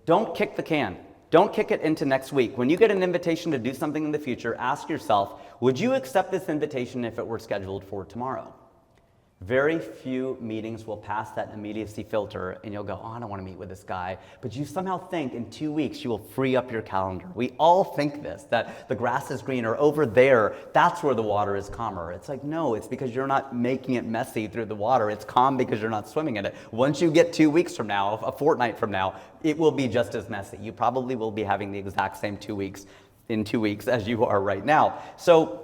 Don't kick the can. Don't kick it into next week. When you get an invitation to do something in the future, ask yourself, would you accept this invitation if it were scheduled for tomorrow? Very few meetings will pass that immediacy filter and you'll go, oh, I don't want to meet with this guy. But you somehow think in 2 weeks you will free up your calendar. We all think this, that the grass is greener over there, that's where the water is calmer. It's like, no, it's because you're not making it messy through the water. It's calm because you're not swimming in it. Once you get 2 weeks from now, a fortnight from now, it will be just as messy. You probably will be having the exact same 2 weeks in 2 weeks as you are right now. So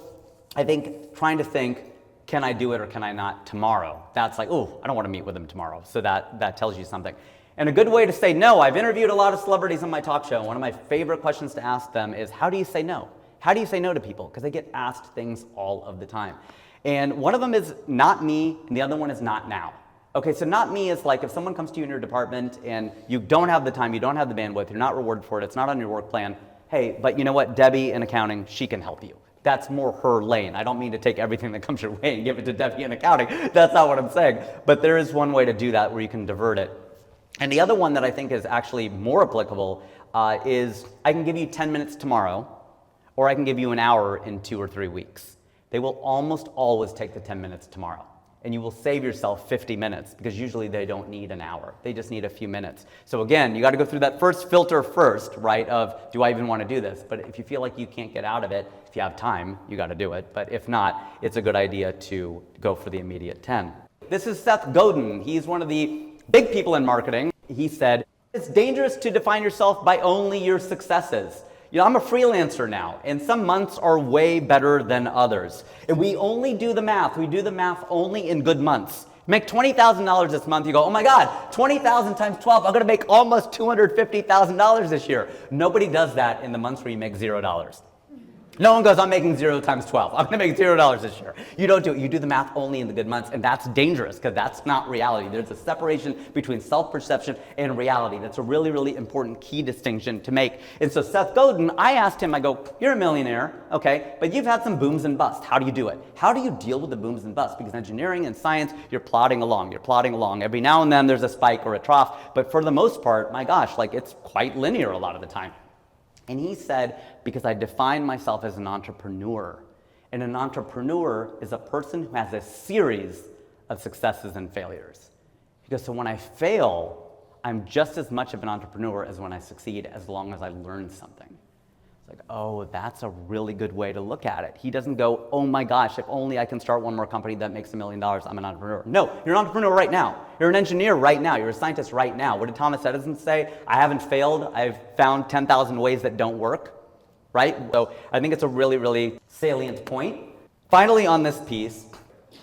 I think trying to think, can I do it or can I not tomorrow? That's like, oh, I don't want to meet with them tomorrow. So that tells you something. And a good way to say no, I've interviewed a lot of celebrities on my talk show. One of my favorite questions to ask them is, how do you say no? How do you say no to people? Because they get asked things all of the time. And one of them is not me, and the other one is not now. Okay, so not me is like if someone comes to you in your department and you don't have the time, you don't have the bandwidth, you're not rewarded for it, it's not on your work plan. Hey, but you know what, Debbie in accounting, she can help you. That's more her lane. I don't mean to take everything that comes your way and give it to Debbie in accounting. That's not what I'm saying. But there is one way to do that where you can divert it. And the other one that I think is actually more applicable is I can give you 10 minutes tomorrow, or I can give you an hour in 2 or 3 weeks. They will almost always take the 10 minutes tomorrow. And you will save yourself 50 minutes because usually they don't need an hour. They just need a few minutes. So again, you got to go through that first filter first, right, of do I even want to do this? But if you feel like you can't get out of it, if you have time, you got to do it. But if not, it's a good idea to go for the immediate 10. This is Seth Godin. He's one of the big people in marketing. He said, it's dangerous to define yourself by only your successes. You know, I'm a freelancer now, and some months are way better than others. And we only do the math. We do the math only in good months. You make $20,000 this month, you go, oh my God, 20,000 times 12, I'm gonna make almost $250,000 this year. Nobody does that in the months where you make $0. No one goes, I'm making 0 times 12. I'm gonna make $0 this year. You don't do it. You do the math only in the good months, and that's dangerous because that's not reality. There's a separation between self-perception and reality. That's a really, really important key distinction to make. And so Seth Godin, I asked him, I go, you're a millionaire, okay, but you've had some booms and busts. How do you do it? How do you deal with the booms and busts? Because engineering and science, you're plodding along. Every now and then there's a spike or a trough, but for the most part, my gosh, like it's quite linear a lot of the time. And he said, because I define myself as an entrepreneur. And an entrepreneur is a person who has a series of successes and failures. Because so when I fail, I'm just as much of an entrepreneur as when I succeed, as long as I learn something. It's like, oh, that's a really good way to look at it. He doesn't go, oh my gosh, if only I can start one more company that makes $1 million, I'm an entrepreneur. No, you're an entrepreneur right now. You're an engineer right now. You're a scientist right now. What did Thomas Edison say? I haven't failed. I've found 10,000 ways that don't work, right? So I think it's a really, really salient point. Finally on this piece,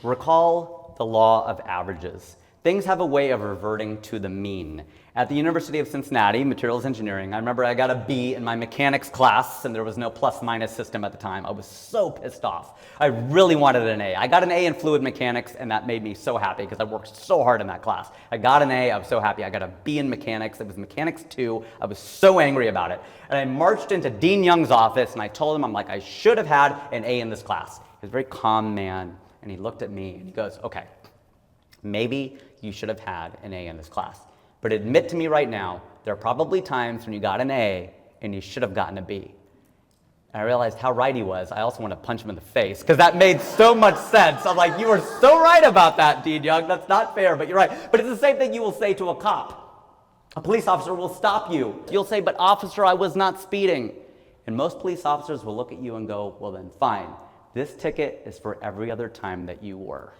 recall the law of averages. Things have a way of reverting to the mean. At the University of Cincinnati, materials engineering, I remember I got a B in my mechanics class and there was no plus-minus system at the time. I was so pissed off. I really wanted an A. I got an A in fluid mechanics and that made me so happy because I worked so hard in that class. I got an A, I was so happy. I got a B in mechanics. It was mechanics 2. I was so angry about it. And I marched into Dean Young's office and I told him, I'm like, I should have had an A in this class. He was a very calm man and he looked at me and he goes, okay, maybe you should have had an A in this class. But admit to me right now, there are probably times when you got an A and you should have gotten a B. And I realized how right he was. I also want to punch him in the face because that made so much sense. I'm like, you were so right about that, Dean Young. That's not fair, but you're right. But it's the same thing you will say to a cop. A police officer will stop you. You'll say, but officer, I was not speeding. And most police officers will look at you and go, well then fine. This ticket is for every other time that you were.